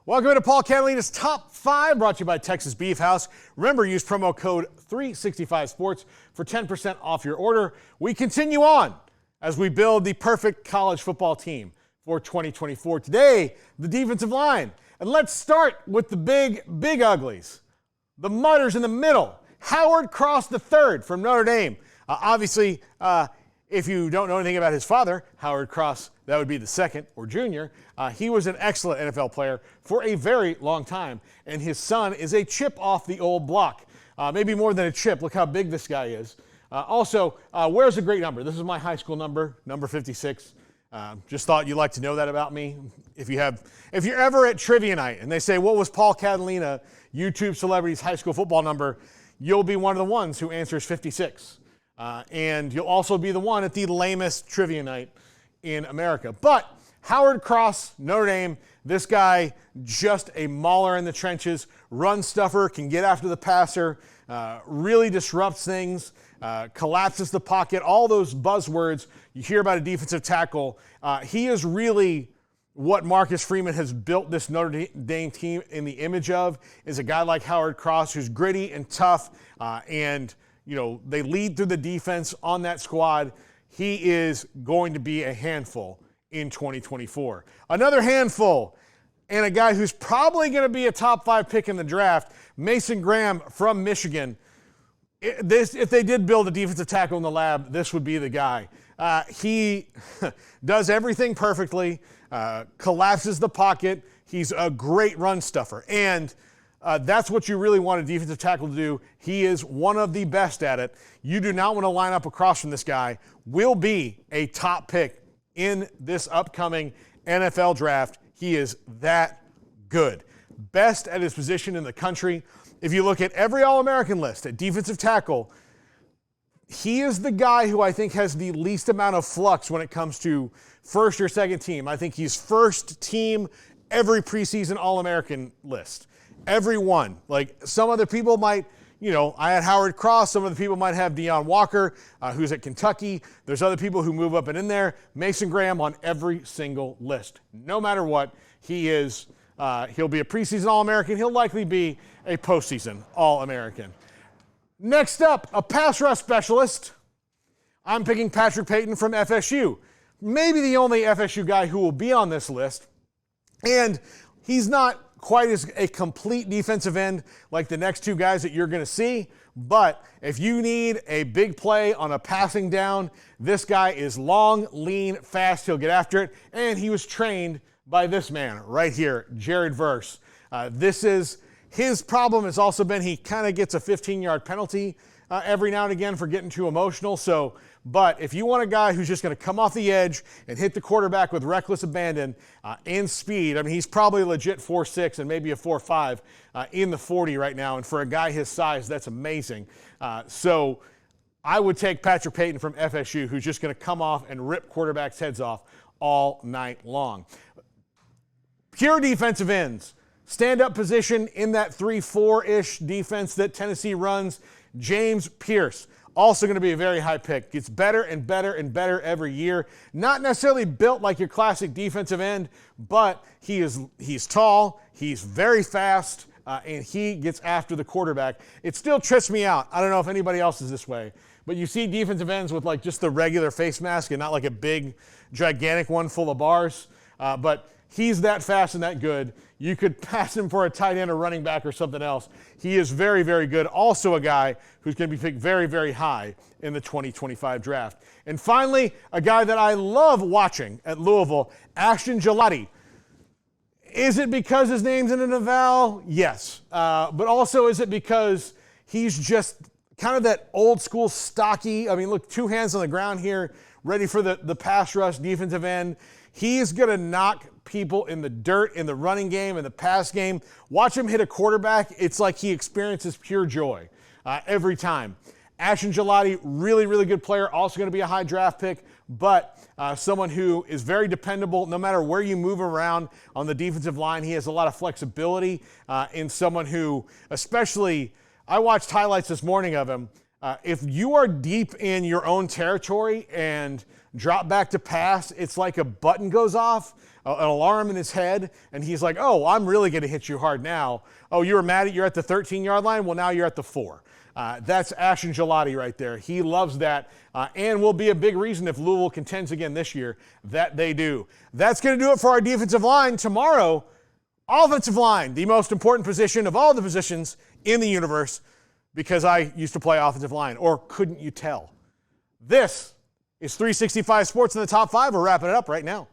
Welcome to Paul Catalina's Top 5, brought to you by Texas Beef House. Remember, use promo code 365sports for 10% off your order. We continue on as we build the perfect college football team for 2024. Today, the defensive line. And let's start with the big uglies. The mutters in the middle. Howard Cross III from Notre Dame. Obviously, if you don't know anything about his father, Howard Cross, that would be the second or junior. He was an excellent NFL player for a very long time, and his son is a chip off the old block. Maybe more than a chip. Look how big this guy is. Also, wears a great number. This is my high school number, number 56. Just thought you'd like to know that about me. If you're ever at trivia night and they say, what was Paul Catalina, YouTube celebrity's high school football number, you'll be one of the ones who answers 56. And you'll also be the one at the lamest trivia night in America. But Howard Cross, Notre Dame, this guy, just a mauler in the trenches, run stuffer, can get after the passer, really disrupts things, collapses the pocket, all those buzzwords you hear about a defensive tackle. He is really what Marcus Freeman has built this Notre Dame team in the image of, is a guy like Howard Cross who's gritty and tough, and they lead through the defense on that squad. He is going to be a handful in 2024. Another handful, and a guy who's probably going to be a top 5 pick in the draft, Mason Graham from Michigan. If they did build a defensive tackle in the lab, this would be the guy. He does everything perfectly, collapses the pocket. He's a great run stuffer, and that's what you really want a defensive tackle to do. He is one of the best at it. You do not want to line up across from this guy. Will be a top pick in this upcoming NFL draft. He is that good. Best at his position in the country. If you look at every All-American list at defensive tackle, he is the guy who I think has the least amount of flux when it comes to first or second team. I think he's first team every preseason All-American list. Every one. Like some other people might, I had Howard Cross. Some of the people might have Deion Walker, who's at Kentucky. There's other people who move up and in there. Mason Graham on every single list. No matter what, he is. He'll be a preseason All-American. He'll likely be a postseason All-American. Next up, a pass rush specialist. I'm picking Patrick Payton from FSU. Maybe the only FSU guy who will be on this list. And he's not quite as a complete defensive end like the next two guys that you're going to see. But if you need a big play on a passing down, this guy is long, lean, fast. He'll get after it. And he was trained by this man right here, Jared Verse. His problem has also been he kind of gets a 15-yard penalty every now and again for getting too emotional. But if you want a guy who's just going to come off the edge and hit the quarterback with reckless abandon and speed, I mean, he's probably legit 4'6" and maybe a 4'5" in the 40 right now. And for a guy his size, that's amazing. So I would take Patrick Payton from FSU, who's just going to come off and rip quarterbacks' heads off all night long. Pure defensive ends. Stand-up position in that 3-4-ish defense that Tennessee runs. James Pearce, also going to be a very high pick. Gets better and better and better every year. Not necessarily built like your classic defensive end, but he's tall, he's very fast, and he gets after the quarterback. It still trips me out. I don't know if anybody else is this way, but you see defensive ends with like just the regular face mask and not like a big, gigantic one full of bars. But he's that fast and that good. You could pass him for a tight end or running back or something else. He is very, very good. Also a guy who's going to be picked very, very high in the 2025 draft. And finally, a guy that I love watching at Louisville, Ashton Gillotte. Is it because his name's in an vowel? Yes. But also is it because he's just kind of that old school stocky, look, 2 hands on the ground here, ready for the pass rush defensive end. He's going to knock people in the dirt in the running game and the pass game. Watch him hit a quarterback. It's like he experiences pure joy every time. Ashton Gillotte, really, really good player. Also going to be a high draft pick, but someone who is very dependable no matter where you move around on the defensive line. He has a lot of flexibility in someone who, especially, I watched highlights this morning of him. If you are deep in your own territory and drop back to pass, it's like a button goes off. an alarm in his head, and he's like, oh, I'm really going to hit you hard now. Oh, you were mad you're at the 13-yard line? Well, now you're at the 4. That's Ashton Gillotte right there. He loves that and will be a big reason if Louisville contends again this year that they do. That's going to do it for our defensive line. Tomorrow, offensive line, the most important position of all the positions in the universe, because I used to play offensive line, or couldn't you tell? This is 365 Sports in the Top 5. We're wrapping it up right now.